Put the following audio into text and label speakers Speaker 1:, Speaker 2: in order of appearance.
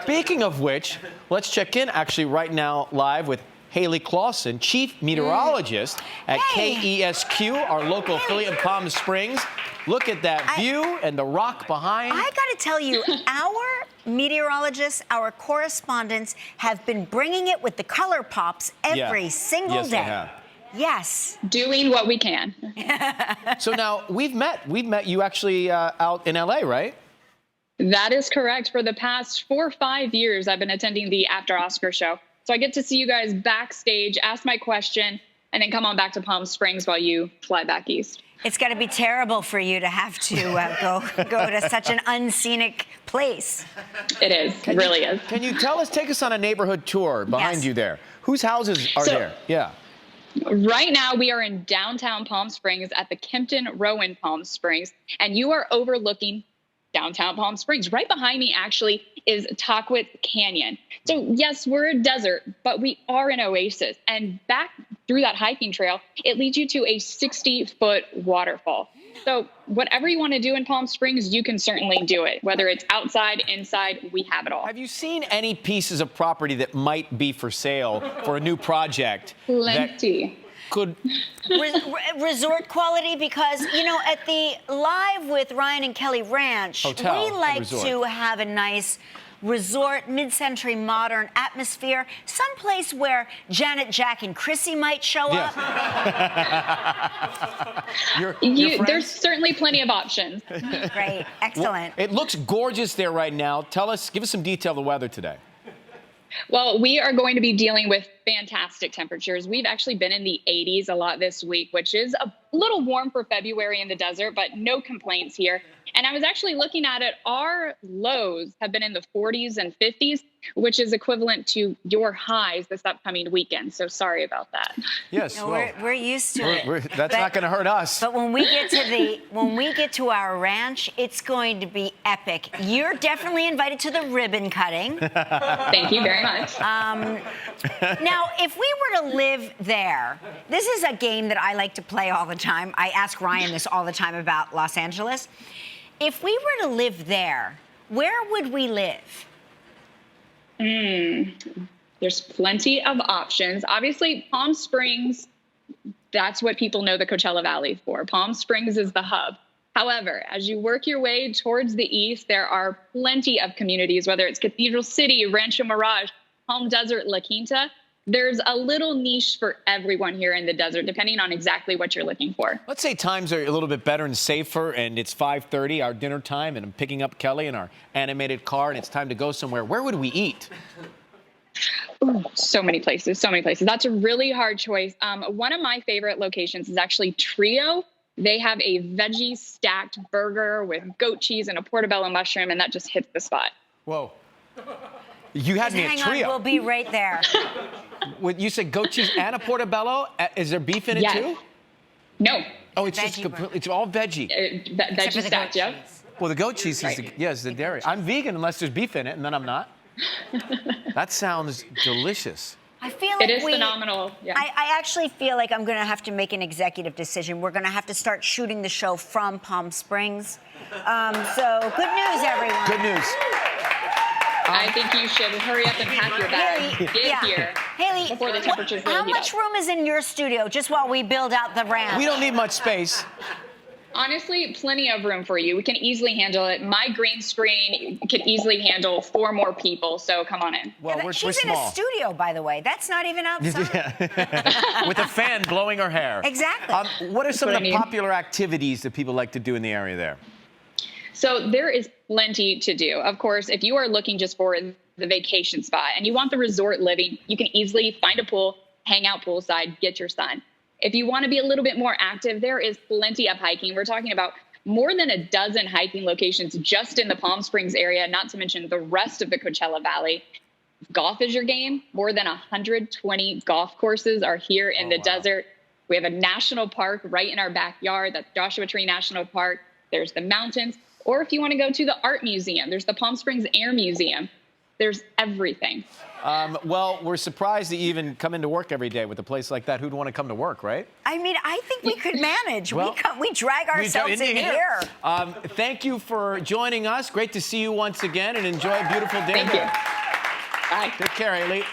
Speaker 1: Speaking of which, let's check in actually right now live with Haley Clawson, chief meteorologist at KESQ, our local affiliate in Palm Springs. Look at that view and the rock behind.
Speaker 2: I got to tell you, our meteorologists, our correspondents have been bringing it with the color pops every single day.
Speaker 1: They have.
Speaker 2: Yes.
Speaker 3: Doing what we can.
Speaker 1: So now we've met you actually out in LA, right?
Speaker 3: That is correct. For the past 4 or 5 years, I've been attending the After Oscar show. So I get to see you guys backstage, ask my question, and then come on back to Palm Springs while you fly back east.
Speaker 2: It's got to be terrible for you to have to go to such an unscenic place.
Speaker 3: It is. It really is.
Speaker 1: Can you take us on a neighborhood tour behind you there? Whose houses are there? Yeah.
Speaker 3: Right now, we are in downtown Palm Springs at the Kempton Row in Palm Springs, and you are overlooking downtown Palm Springs. Right behind me, actually, is Tahquitz Canyon. So, yes, we're a desert, but we are an oasis. And back through that hiking trail, it leads you to a 60-foot waterfall. So whatever you want to do in Palm Springs, you can certainly do it. Whether it's outside, inside, we have it all.
Speaker 1: Have you seen any pieces of property that might be for sale for a new project?
Speaker 3: Plenty.
Speaker 1: Could
Speaker 2: resort quality, because you know, at the Live with Ryan and Kelly Ranch,
Speaker 1: Hotel,
Speaker 2: we like to have a nice resort, mid-century modern atmosphere, someplace where Janet, Jack, and Chrissy might show up.
Speaker 3: There's certainly plenty of options.
Speaker 2: Great, excellent.
Speaker 1: Well, it looks gorgeous there right now. Give us some detail of the weather today.
Speaker 3: Well, we are going to be dealing with fantastic temperatures. We've actually been in the 80s a lot this week, which is a little warm for February in the desert, but no complaints here. And I was actually looking at it. Our lows have been in the 40s and 50s, which is equivalent to your highs this upcoming weekend. So sorry about that.
Speaker 1: Yes,
Speaker 2: no, we're used to it.
Speaker 1: That's not going to hurt us.
Speaker 2: But when we get to our ranch, it's going to be epic. You're definitely invited to the ribbon cutting.
Speaker 3: Thank you very much.
Speaker 2: Now, if we were to live there, this is a game that I like to play all the time. I ask Ryan this all the time about Los Angeles. If we were to live there, where would we live?
Speaker 3: There's plenty of options. Obviously, Palm Springs, that's what people know the Coachella Valley for. Palm Springs is the hub. However, as you work your way towards the east, there are plenty of communities, whether it's Cathedral City, Rancho Mirage, Palm Desert, La Quinta. There's a little niche for everyone here in the desert, depending on exactly what you're looking for.
Speaker 1: Let's say times are a little bit better and safer, and it's 5:30, our dinner time, and I'm picking up Kelly in our animated car, and it's time to go somewhere. Where would we eat?
Speaker 3: Ooh, so many places, so many places. That's a really hard choice. One of my favorite locations is actually Trio. They have a veggie stacked burger with goat cheese and a portobello mushroom, and that just hits the spot.
Speaker 1: Whoa. You had me at Trio.
Speaker 2: Hang on, we'll be right there.
Speaker 1: You said goat cheese and a portobello? Is there beef in it too?
Speaker 3: No.
Speaker 1: Oh, it's just completely, it's all veggie.
Speaker 3: Veggie stacked, yeah.
Speaker 1: Well, the goat cheese is the dairy. I'm vegan unless there's beef in it, and then I'm not. That sounds delicious.
Speaker 2: I feel like
Speaker 3: it is phenomenal. Yeah.
Speaker 2: I actually feel like I'm going to have to make an executive decision. We're going to have to start shooting the show from Palm Springs. So good news, everyone.
Speaker 1: Good news.
Speaker 3: I think you should hurry up and pack your bag. Get here.
Speaker 2: Haley,
Speaker 3: before the temperatures really
Speaker 2: how much room is in your studio just while we build out the ranch?
Speaker 1: We don't need much space.
Speaker 3: Honestly, plenty of room for you. We can easily handle it. My green screen can easily handle 4 more people, so come on in.
Speaker 1: Well, we're
Speaker 2: She's
Speaker 1: small.
Speaker 2: in a studio, by the way. That's not even outside.
Speaker 1: With a fan blowing her hair.
Speaker 2: Exactly.
Speaker 1: What are some of the popular activities that people like to do in the area there?
Speaker 3: So there is plenty to do. Of course, if you are looking just for the vacation spot and you want the resort living, you can easily find a pool, hang out poolside, get your sun. If you want to be a little bit more active, there is plenty of hiking. We're talking about more than a dozen hiking locations just in the Palm Springs area, not to mention the rest of the Coachella Valley. Golf is your game. More than 120 golf courses are here in the desert. We have a national park right in our backyard. That's Joshua Tree National Park. There's the mountains. Or if you want to go to the art museum, there's the Palm Springs Air Museum. There's everything.
Speaker 1: Well, we're surprised that you even come into work every day with a place like that. Who'd want to come to work, right?
Speaker 2: I mean, I think we could manage.
Speaker 1: Well,
Speaker 2: we drag ourselves in here.
Speaker 1: Thank you for joining us. Great to see you once again, and enjoy a beautiful day.
Speaker 3: Thank you. Bye.
Speaker 1: Take care, Haley.